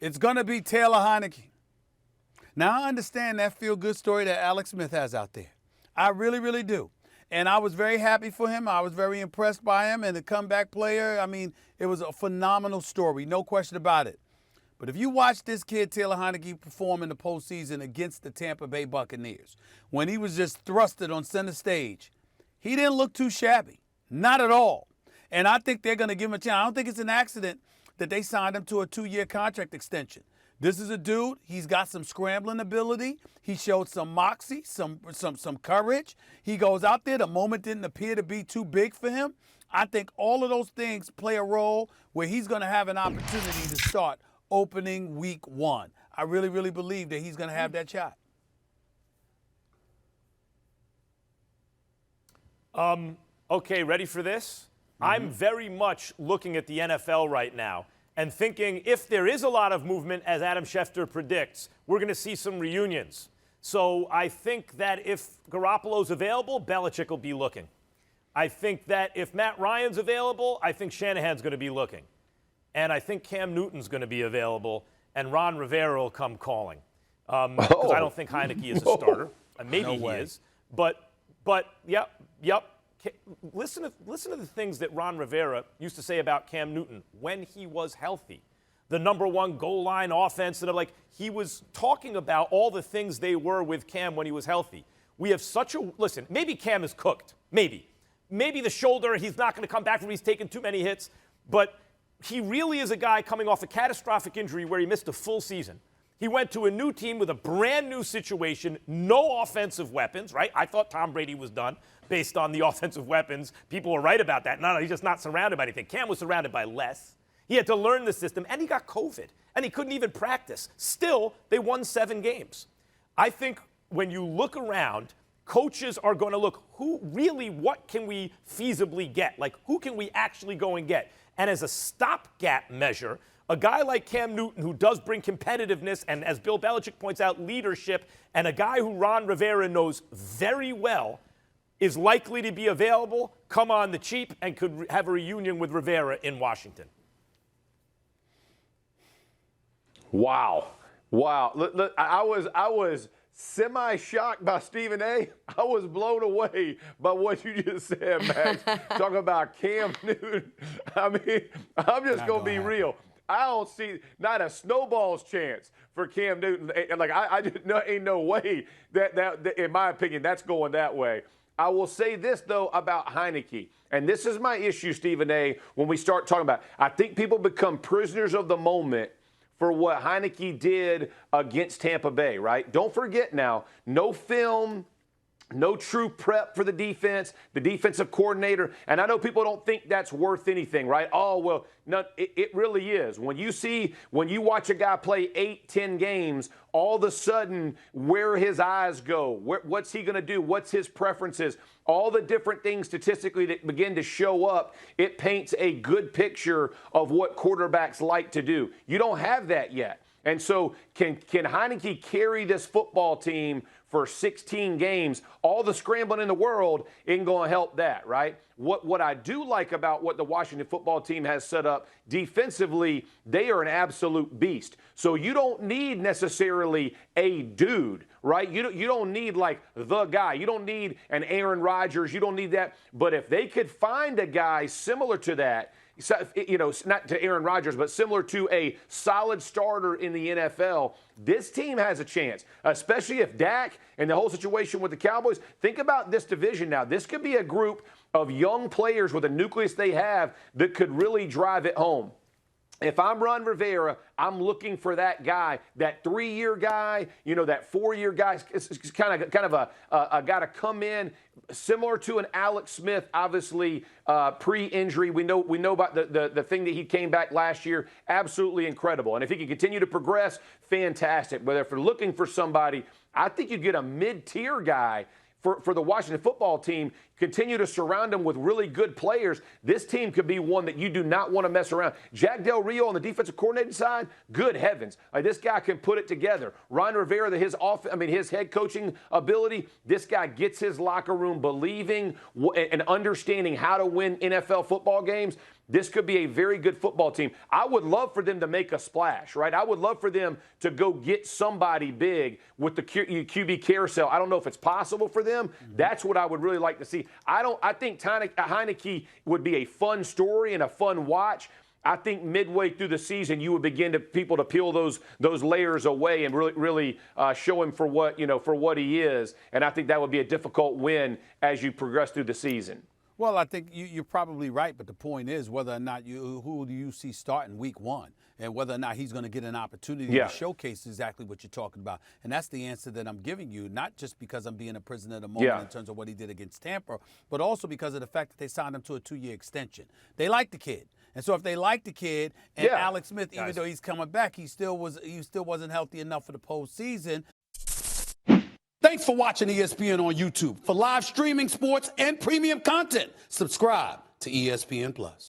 It's going to be Taylor Heinicke. Now, I understand that feel-good story that Alex Smith has out there. I really, really do. And I was very happy for him. I was very impressed by him. And the comeback player, I mean, it was a phenomenal story, no question about it. But if you watch this kid, Taylor Heinicke, perform in the postseason against the Tampa Bay Buccaneers, when he was just thrusted on center stage, he didn't look too shabby. Not at all. And I think they're going to give him a chance. I don't think it's an accident that they signed him to a 2-year contract extension. This is a dude, he's got some scrambling ability. He showed some moxie, some courage. He goes out there. The moment didn't appear to be too big for him. I think all of those things play a role where he's going to have an opportunity to start opening week 1. I really, really believe that he's going to have that shot. Okay, ready for this? I'm very much looking at the NFL right now and thinking if there is a lot of movement, as Adam Schefter predicts, we're going to see some reunions. So I think that if Garoppolo's available, Belichick will be looking. I think that if Matt Ryan's available, I think Shanahan's going to be looking. And I think Cam Newton's going to be available, and Ron Rivera will come calling. Because I don't think Heinicke is a starter. Maybe he is. But yep. Listen to the things that Ron Rivera used to say about Cam Newton when he was healthy. The number 1 goal line offense. And he was talking about all the things they were with Cam when he was healthy. We have listen, maybe Cam is cooked. Maybe the shoulder, he's not going to come back from, he's taken too many hits. But he really is a guy coming off a catastrophic injury where he missed a full season. He went to a new team with a brand new situation, no offensive weapons, right? I thought Tom Brady was done based on the offensive weapons. People were right about that. No, he's just not surrounded by anything. Cam was surrounded by less. He had to learn the system, and he got COVID, and he couldn't even practice. Still, they won 7 games. I think when you look around, coaches are going to look, what can we feasibly get? Like, who can we actually go and get? And as a stopgap measure, a guy like Cam Newton, who does bring competitiveness and, as Bill Belichick points out, leadership, and a guy who Ron Rivera knows very well, is likely to be available, come on the cheap, and could have a reunion with Rivera in Washington. Wow. Look, I was semi-shocked by Stephen A. I was blown away by what you just said, Max. Talking about Cam Newton. I mean, I'm just going to be real. I don't see not a snowball's chance for Cam Newton. Like, I just ain't no way that, in my opinion, that's going that way. I will say this, though, about Heinicke. And this is my issue, Stephen A., when we start talking about it. I think people become prisoners of the moment for what Heinicke did against Tampa Bay, right? Don't forget now, no film, no true prep for the defensive coordinator. And I know people don't think that's worth anything, right? Oh, well, no, it really is. When you watch a guy play 8-10 games, all of a sudden where his eyes go, what's he going to do, what's his preferences, all the different things statistically that begin to show up, it paints a good picture of what quarterbacks like to do. You don't have that yet. And so can Heinicke carry this football team for 16 games? All the scrambling in the world isn't going to help that, right? What I do like about what the Washington football team has set up defensively, they are an absolute beast. So you don't need necessarily a dude, right? You don't need like the guy. You don't need an Aaron Rodgers. You don't need that. But if they could find a guy similar to that, not to Aaron Rodgers, but similar to a solid starter in the NFL, this team has a chance, especially if Dak and the whole situation with the Cowboys. Think about this division now. This could be a group of young players with a nucleus they have that could really drive it home. If I'm Ron Rivera, I'm looking for that guy, that 3-year guy, that 4-year guy. It's kind of a guy to come in, similar to an Alex Smith, obviously pre-injury. We know about the thing that he came back last year. Absolutely incredible. And if he can continue to progress, fantastic. But if they're looking for somebody, I think you get a mid-tier guy for the Washington football team. Continue to surround them with really good players. This team could be one that you do not want to mess around. Jack Del Rio on the defensive coordinating side, good heavens. This guy can put it together. Ron Rivera, his head coaching ability, this guy gets his locker room believing and understanding how to win NFL football games. this could be a very good football team. I would love for them to make a splash, right? I would love for them to go get somebody big with the QB carousel. I don't know if it's possible for them. Mm-hmm. That's what I would really like to see. I think Heinicke would be a fun story and a fun watch. I think midway through the season, you would begin people to peel those layers away and really show him for what he is. And I think that would be a difficult win as you progress through the season. Well, I think you're probably right, but the point is whether or not who do you see starting week 1 and whether or not he's going to get an opportunity to showcase exactly what you're talking about. And that's the answer that I'm giving you, not just because I'm being a prisoner of the moment in terms of what he did against Tampa, but also because of the fact that they signed him to a 2-year extension. They like the kid. And so if they like the kid and Alex Smith, even though he's coming back, he still wasn't healthy enough for the postseason. Thanks for watching ESPN on YouTube. For live streaming sports and premium content, subscribe to ESPN+.